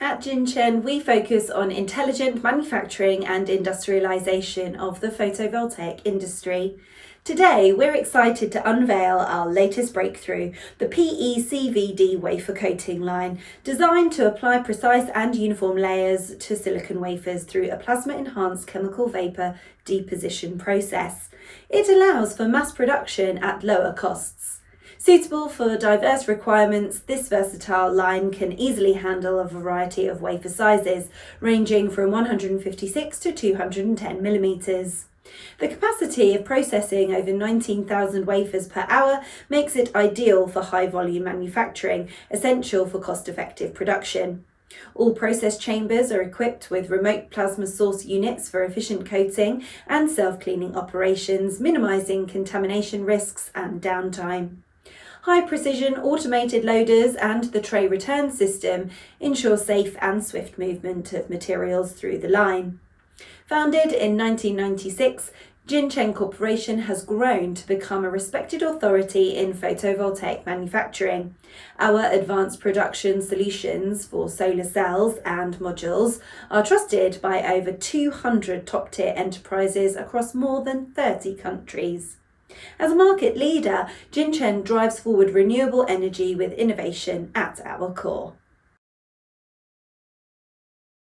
At Jinchen, we focus on intelligent manufacturing and industrialisation of the photovoltaic industry. Today, we're excited to unveil our latest breakthrough, the PECVD wafer coating line, designed to apply precise and uniform layers to silicon wafers through a plasma-enhanced chemical vapour deposition process. It allows for mass production at lower costs. Suitable for diverse requirements, this versatile line can easily handle a variety of wafer sizes, ranging from 156 to 210 millimetres. The capacity of processing over 19,000 wafers per hour makes it ideal for high-volume manufacturing, essential for cost-effective production. All process chambers are equipped with remote plasma source units for efficient coating and self-cleaning operations, minimising contamination risks and downtime. High-precision automated loaders and the tray return system ensure safe and swift movement of materials through the line. Founded in 1996, Jinchen Corporation has grown to become a respected authority in photovoltaic manufacturing. Our advanced production solutions for solar cells and modules are trusted by over 200 top-tier enterprises across more than 30 countries. As a market leader, Jinchen drives forward renewable energy with innovation at our core.